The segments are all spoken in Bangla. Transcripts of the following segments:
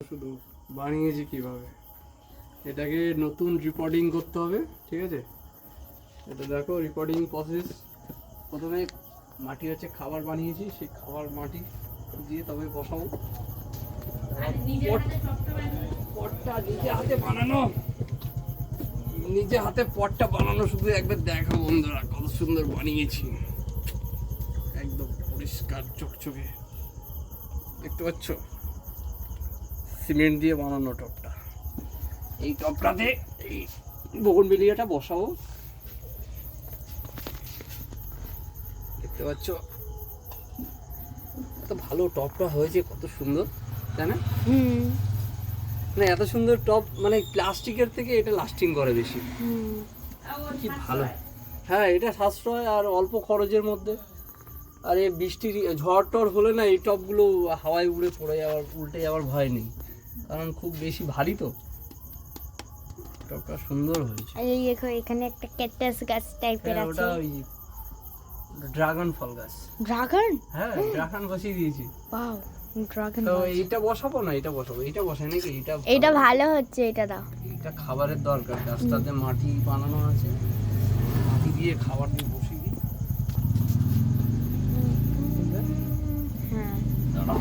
শুধু বানিয়েছি কিভাবে, এটাকে নতুন রিপোর্টিং করতে হবে, ঠিক আছে? এটা দেখো রিপোর্টিং প্রসেস। প্রথমে মাটি হচ্ছে খাবার বানিয়েছি, সেই খাবার মাটি দিয়ে তবে বসাবো। পটটা নিজে হাতে বানানো, নিজে হাতে পটটা বানানো শুধু একবার দেখো বন্ধুরা, কত সুন্দর বানিয়েছি, একদম পরিষ্কার চকচকে। দেখতে পাচ্ছ সিমেন্ট দিয়ে বানানো টপটা। এই টপটাতে এই বোগনভেলিয়াটা বসাবো, দেখতে পাচ্ছ কত ভালো টপটা হয়েছে, কত সুন্দর, তাই না? মানে এত সুন্দর টপ, মানে প্লাস্টিকের থেকে এটা লাস্টিং করে বেশি। কি ভালো, হ্যাঁ এটা সাশ্রয় আর অল্প খরচের মধ্যে। আর এই বৃষ্টির ঝড় টড় হলে না এই টপগুলো হাওয়ায় উড়ে পড়ে যাওয়ার, উল্টে যাওয়ার ভয় নেই, কারণ খুব বেশি ভারী তো। টপটা সুন্দর হয়েছে। এই দেখো এখানে একটা ক্যাকটাস গাছ টাইপের আছে। ওটা ওই ড্রাগন ফল গাছ। ড্রাগন? হ্যাঁ ড্রাগন বসিয়ে দিয়েছি। Wow, dragon. তো এইটা বসাবো না, এটা বসাবো, এইটা বসাই নাকি? এটা ভালো হচ্ছে, এটা দাও। এটা খাবারের দরকার, গাছটাতে মাটি বানানো আছে, মাটি দিয়ে খাবার দিয়ে বসিয়ে দিই। হ্যাঁ দাঁড়াও,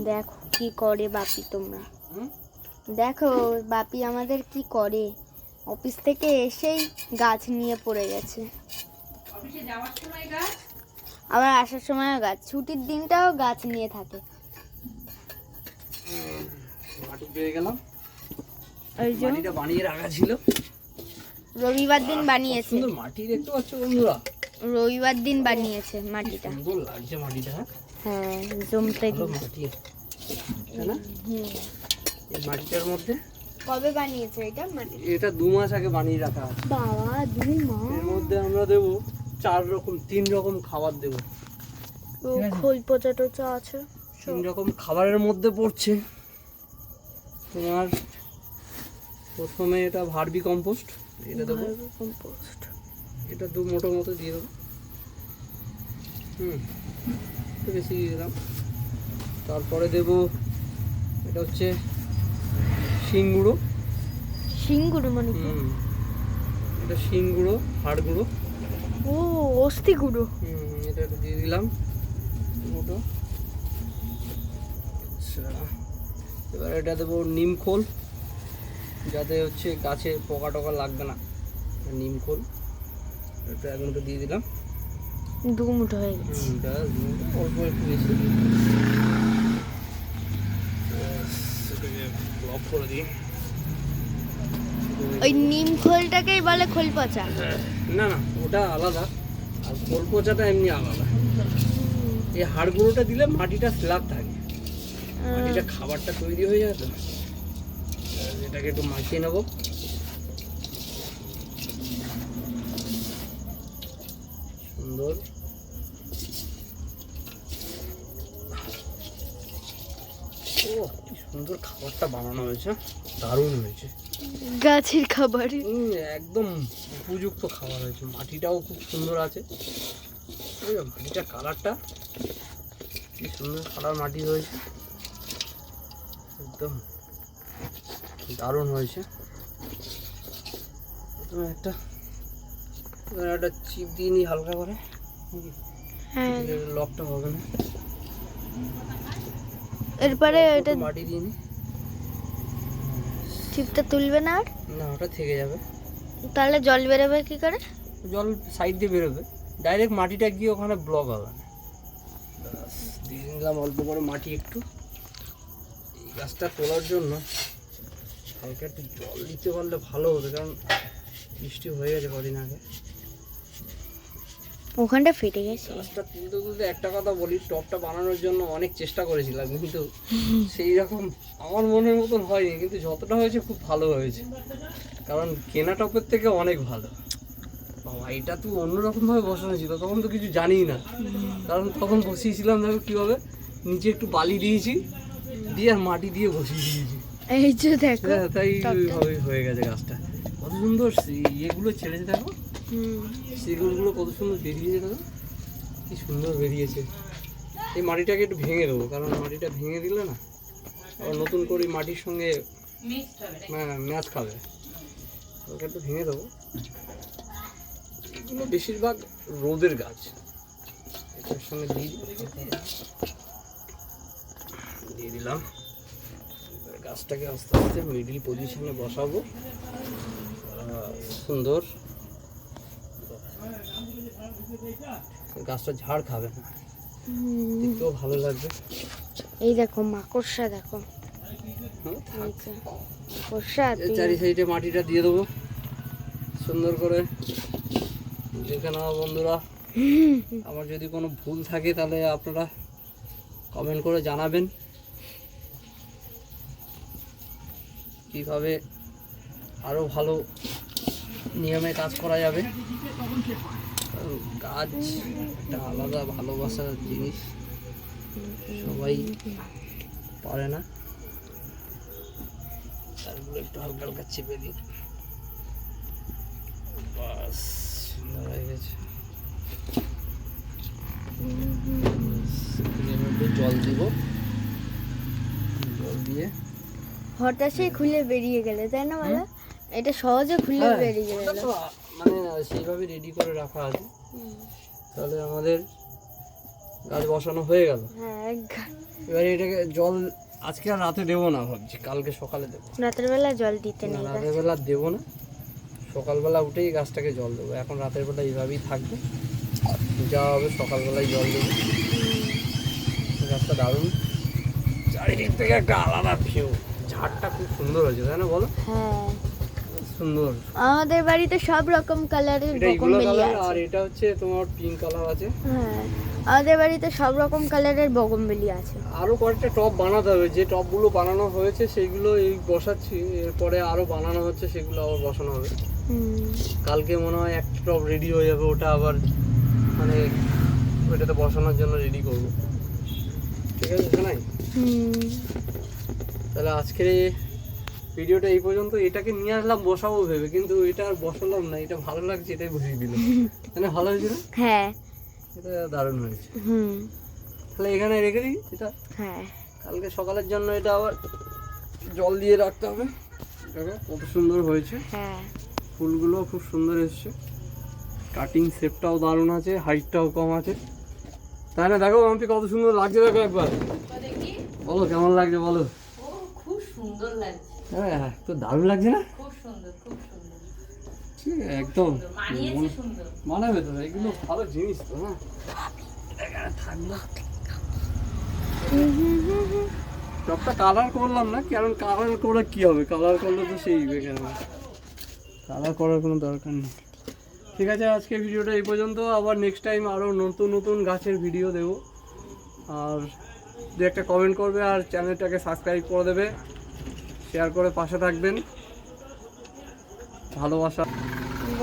দেখো কি করে বাপি, তোমরা দেখো বাপি আমাদের কি করে। অফিস থেকে এসেই গাছ নিয়ে পড়ে গেছে, আবার আসার সময়ও গাছ, ছুটির দিনটাও গাছ নিয়ে থাকে। মাটি পেয়ে গেলাম, ওই যে মাটিটা বানিয়ে রাখা ছিল, রবিবার দিন বানিয়েছে। সুন্দর মাটি দেখতে পাচ্ছ বন্ধুরা, রবিবার দিন বানিয়েছে মাটিটা। সুন্দর লাগছে মাটিটা। হ্যাঁ জমতে ভালো মাটি, তাই না? এই মাটিটার মধ্যে কবে বানিয়েছে এটা মাটি? এটা 2 মাস আগে বানিয়ে রাখা আছে। বাবা 2 মাস। এর মধ্যে আমরা দেবো 3 রকম খাবার দেবো। খোল পচা টোচা আছে, 3 রকম খাবারের মধ্যে পড়ছে তোমার প্রথমে এটা ভার্মি কম্পোস্ট, এটা দেবো। কম্পোস্ট এটা 2 মোটো মতো দিয়ে দেবো, একটু বেশি দিয়ে দিলাম। তারপরে দেবো এটা হচ্ছে শিং গুঁড়ো। শিং গুঁড়ো মানে কি? এটা শিং গুঁড়ো, হাড় গুঁড়ো। ও অস্থি গুঁড়ো। এটা একটু দিয়ে দিলাম মোটো। আচ্ছা, এবার এটা দেবো নিম খোল, যাতে হচ্ছে গাছে পোকা টোকা লাগবে না। নিম খোল এটা এক মুঠো দিয়ে দিলাম। 2 মুঠো হয়ে গেছে। অল্প একটু বেশি ব্লক করে দিই। ওই নিম খোলটাকেই বলে খোল পচা? না না, ওটা আলাদা, আর খোল পচাটা এমনি আলাদা। এই হাড় গুঁড়োটা দিলে মাটিটা স্ল্যাব থাকে, মাটিটা খাবারটা তৈরি হয়ে যায় তো। এটাকে একটু মাখিয়ে নেবো। সুন্দর, ও কি সুন্দর খাবারটা বানানো হয়েছে, দারুণ হয়েছে। গাছের খাবার একদম উপযুক্ত খাবার হয়েছে। মাটিটাও খুব সুন্দর আছে, মাটিটা কালারটা কি সুন্দর কালার মাটি হয়েছে, একদম দারুণ হয়েছে। প্রথমে একটা চিপ দিয়ে নিই হালকা করে, লকটা হবে না। এরপরে এটা মাটি দিয়ে নিই, চিপটা তুলবে না আর? না ওটা থেকে যাবে। তাহলে জল বেরোবে কি করে? জল সাইড দিয়ে বেরোবে, ডাইরেক্ট মাটিটা গিয়ে ওখানে ব্লক হবে না। দিয়ে দিলাম অল্প করে মাটি একটু। এই গাছটা তোলার জন্য হালকা একটু জল দিতে পারলে ভালো হবে, কারণ বৃষ্টি হয়ে গেছে কদিন আগে, ওখানটা ফেটে গেছে। গাছটা তুলতে তুলতে একটা কথা বলি, টপটা বানানোর জন্য অনেক চেষ্টা করেছিলাম, কিন্তু সেই রকম আমার মনের মতন হয়নি, কিন্তু যতটা হয়েছে খুব ভালো হয়েছে, কারণ কেনা টপের থেকে অনেক ভালো। বাবা এটা তো অন্যরকম ভাবে বসানো ছিল, তখন তো কিছু জানি না, কারণ তখন বসিয়েছিলাম দেখো কিভাবে নিচে একটু বালি দিয়েছি দিয়ে আর মাটি দিয়ে বসিয়ে দিয়েছি। এই যে দেখো হ্যাঁ তাই টবটা। হয়ে গেছে গাছটা। কত সুন্দর ইয়েগুলো ছেড়েছে দেখো, শিকড়গুলো কত সুন্দর বেরিয়েছে দেখো, কি সুন্দর বেরিয়েছে। এই মাটিটাকে একটু ভেঙে দেবো, কারণ মাটিটা ভেঙে দিলে না আবার নতুন করে মাটির সঙ্গে ম্যাচ খাবে, ওটা একটু ভেঙে দেবো। এগুলো বেশিরভাগ রোদের গাছ, এটার সঙ্গে দিয়ে দিলাম। গাছটাকে আস্তে আস্তে মিডিল পজিশনে বসাবো, সুন্দর। গাছটা ঝাড় খাবে না, দেখতেও ভালো লাগবে। এই দেখো মাকড়সা, দেখো মাকড়সা। চারি সাইডে মাটিটা দিয়ে দেবো সুন্দর করে। দেখে নাও বন্ধুরা, আমার যদি কোনো ভুল থাকে তাহলে আপনারা কমেন্ট করে জানাবেন কিভাবে আরো ভালো নিয়মে কাজ করা যাবে। কাজ একটা আলাদা ভালোবাসার জিনিস, সবাই পারে না। তারপরে একটু হালকা হালকা চেপে দিই, বাস সুন্দর হয়ে গেছে। এর মধ্যে জল দিব, জল দিয়ে হঠাৎ সেই খুলে বেরিয়ে গেলে, তাই না বলো? এটা সহজে খুলে বেরিয়ে গেল। মানে সেইভাবে রেডি করে রাখা আছে, তাহলে আমাদের গাছ বসানো হয়ে গেল। হ্যাঁ, এবারে এটাকে জল আজকে আর রাতে দেবো না, ভাবছি কালকে সকালে দেবো। রাতের বেলা জল দিতে না, নেই। রাতের বেলা দেবো না, সকালবেলা উঠেই গাছটাকে জল দেবো। এখন রাতের বেলা এইভাবেই থাকবে, যা হবে সকালবেলায় জল দেবো। গাছটা দারুণ, চারিদিক থেকে একটা আলাদা ভিউ। ঝাড়টা খুব সুন্দর হয়েছে, তাই না বলো? হ্যাঁ, সুন্দর। আমাদের বাড়িতে সব রকম কালারের এটা ইগুলো বগনবেলিয়া কালার, আর আছে। এটা হচ্ছে তোমার পিঙ্ক কালার আছে। হ্যাঁ, আমাদের বাড়িতে সব রকম কালারের বগনবেলিয়া আছে। আরো কয়েকটা টব বানাতে হবে, যে টবগুলো বানানো হয়েছে সেগুলো এই বসাচ্ছি, এরপরে আরো বানানো হচ্ছে সেগুলো আবার বসানো হবে। কালকে মনে হয় একটা টব রেডি হয়ে যাবে, ওটা আবার মানে ওইটাতে বসানোর জন্য রেডি করবো। ঠিক আছে নাই? তাহলে আজকের এই ভিডিওটা এই পর্যন্ত। এটাকে নিয়ে আসলাম বসাবো ভেবে, কিন্তু এটা আর বসালাম না, এটা ভালো লাগছে এটাই বসিয়ে দিলাম। মানে ভালো হয়েছে না? হ্যাঁ, এটা দারুণ হয়েছে। তাহলে এখানে রেখে দিই এটা। হ্যাঁ, কালকে সকালের জন্য এটা আবার জল দিয়ে রাখতে হবে। দেখো কত সুন্দর হয়েছে, হ্যাঁ, ফুলগুলো খুব সুন্দর এসছে, কাটিং শেপটাও দারুণ আছে, হাইটটাও কম আছে, তাই না? দেখো মাম্পি কত সুন্দর লাগছে, দেখো একবার বলো কেমন লাগছে বলো। খুব সুন্দর লাগছে। হ্যাঁ তো দারুণ লাগছে না? খুব সুন্দর, খুব সুন্দর। ঠিক একদম মানিয়েছে সুন্দর। মানাবে তো, এগুলো ভালো জিনিস তো। হ্যাঁ এখানে থাকলো। সবটা কালার করলাম না, কারণ কালার করে কি হবে, কালার করলে তো সেই বেকার, কালার করার কোনো দরকার নেই। ঠিক আছে, আজকে ভিডিওটা এই পর্যন্ত। আবার নেক্সট টাইম আরও নতুন নতুন গাছের ভিডিও দেব। আর দু একটা কমেন্ট করবে, আর চ্যানেলটাকে সাবস্ক্রাইব করে দেবে, শেয়ার করে পাশে থাকবেন। ভালোবাসা।